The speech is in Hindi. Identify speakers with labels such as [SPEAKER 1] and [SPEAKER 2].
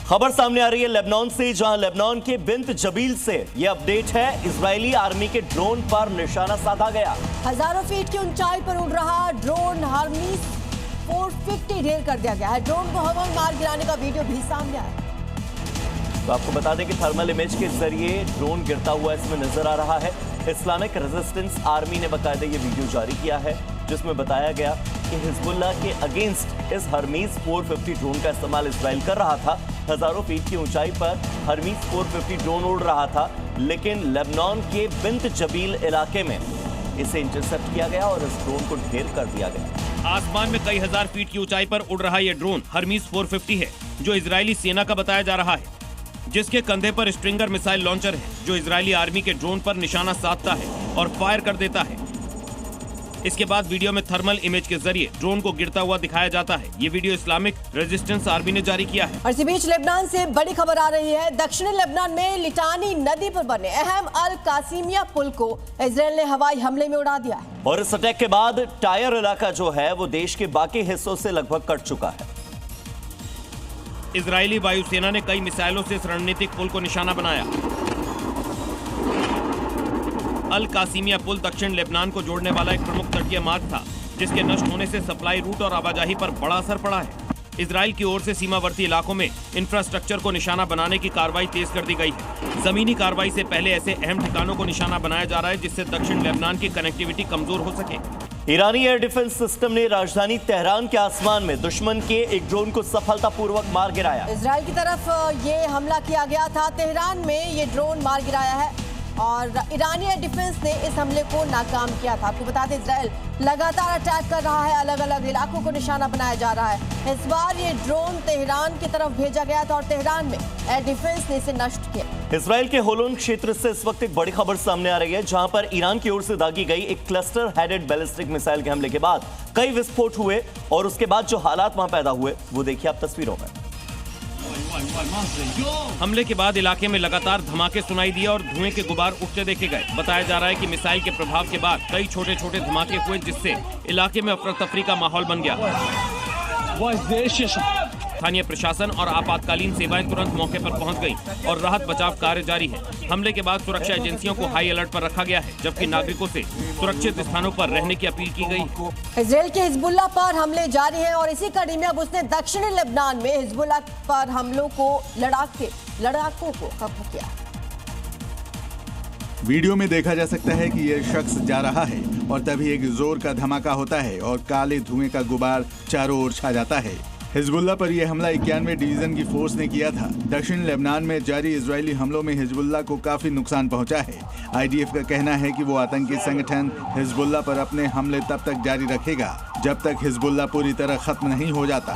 [SPEAKER 1] खबर सामने आ रही है लेबनान से, जहां लेबनान के बिंत जबील से यह अपडेट है। इजरायली आर्मी के ड्रोन पर निशाना साधा गया।
[SPEAKER 2] हजारों फीट की ऊंचाई पर उड़ रहा ड्रोन हर्मीस 450 ढेर कर दिया गया है। ड्रोन को हवा में मार गिराने का वीडियो भी सामने आया।
[SPEAKER 1] तो आपको बता दें कि थर्मल इमेज के जरिए ड्रोन गिरता हुआ इसमें नजर आ रहा है। इस्लामिक रेजिस्टेंस आर्मी ने बाकायदा ये वीडियो जारी किया है, जिसमें बताया गया कि हिजबुल्लाह के अगेंस्ट इस हर्मीस 450 ड्रोन का इस्तेमाल इजराइल कर रहा था। हजारों फीट की ऊंचाई पर हर्मीस 450 ड्रोन उड़ रहा था, लेकिन लेबनान के बिंत जबील इलाके में इसे इंटरसेप्ट किया गया और इस ड्रोन को ढेर कर दिया गया।
[SPEAKER 3] आसमान में कई हजार फीट की ऊंचाई पर उड़ रहा यह ड्रोन हर्मीस 450 है, जो इजरायली सेना का बताया जा रहा है, जिसके कंधे पर स्ट्रिंगर मिसाइल लॉन्चर है, जो इजरायली आर्मी के ड्रोन पर निशाना साधता है और फायर कर देता है। इसके बाद वीडियो में थर्मल इमेज के जरिए ड्रोन को गिरता हुआ दिखाया जाता है। ये वीडियो इस्लामिक रेजिस्टेंस आर्मी ने जारी किया है।
[SPEAKER 2] और इसी बीच लेबनान से बड़ी खबर आ रही है। दक्षिणी लेबनान में लिटानी नदी पर बने अहम अल कासिमिया पुल को इजरायल ने हवाई हमले में उड़ा दिया है।
[SPEAKER 1] और इस अटैक के बाद टायर इलाका जो है वो देश के बाकी हिस्सों से लगभग कट चुका है।
[SPEAKER 3] इजरायली वायुसेना ने कई मिसाइलों से इस रणनीतिक पुल को निशाना बनाया। अल कासिमिया पुल दक्षिण लेबनान को जोड़ने वाला एक प्रमुख तटीय मार्ग था, जिसके नष्ट होने से सप्लाई रूट और आवाजाही पर बड़ा असर पड़ा है। इजराइल की ओर से सीमावर्ती इलाकों में इंफ्रास्ट्रक्चर को निशाना बनाने की कार्रवाई तेज कर दी गई है। जमीनी कार्रवाई से पहले ऐसे अहम ठिकानों को निशाना बनाया जा रहा है, जिससे दक्षिण लेबनान की कनेक्टिविटी कमजोर हो सके।
[SPEAKER 1] ईरानी एयर डिफेंस सिस्टम ने राजधानी तेहरान के आसमान में दुश्मन के एक ड्रोन को सफलतापूर्वक मार गिराया।
[SPEAKER 2] इजरायल की तरफ ये हमला किया गया था। तेहरान में ये ड्रोन मार गिराया है और ईरानी एयर डिफेंस ने इस हमले को नाकाम किया था। आपको बता दें, इजरायल लगातार अटैक कर रहा है, अलग अलग इलाकों को निशाना बनाया जा रहा है। इस बार ये ड्रोन तेहरान की तरफ भेजा गया था और तेहरान में एयर डिफेंस ने इसे नष्ट किया।
[SPEAKER 1] इजराइल के होलोन क्षेत्र से इस वक्त एक बड़ी खबर सामने आ रही है, जहां पर ईरान की ओर से दागी गई एक क्लस्टर हेडेड बैलिस्टिक मिसाइल के हमले के बाद कई विस्फोट हुए और उसके बाद जो हालात वहां पैदा हुए वो देखिए आप तस्वीरों में।
[SPEAKER 3] हमले के बाद इलाके में लगातार धमाके सुनाई दिए और धुएं के गुबार उठते देखे गए। बताया जा रहा है कि मिसाइल के प्रभाव के बाद कई छोटे छोटे धमाके हुए, जिससे इलाके में अफरा तफरी का माहौल बन गया। स्थानीय प्रशासन और आपातकालीन सेवाएं तुरंत मौके पर पहुंच गईं और राहत बचाव कार्य जारी है। हमले के बाद सुरक्षा एजेंसियों को हाई अलर्ट पर रखा गया है, जबकि नागरिकों से सुरक्षित स्थानों पर रहने की अपील की गई।
[SPEAKER 2] इजरायल के हिजबुल्लाह पर हमले जारी हैं और इसी कड़ी में अब उसने दक्षिणी लेबनान में हिजबुल्लाह पर हमलों को लड़ाकों को खत्म किया।
[SPEAKER 4] वीडियो में देखा जा सकता है कि यह शख्स जा रहा है और तभी एक जोर का धमाका होता है और काले धुएं का गुबार चारों ओर छा जाता है। हिजबुल्लाह पर यह हमला 91 डिवीजन की फोर्स ने किया था। दक्षिण लेबनान में जारी इजरायली हमलों में हिजबुल्लाह को काफी नुकसान पहुंचा है। IDF का कहना है कि वो आतंकी संगठन हिजबुल्लाह पर अपने हमले तब तक जारी रखेगा जब तक हिजबुल्लाह पूरी तरह खत्म नहीं हो जाता।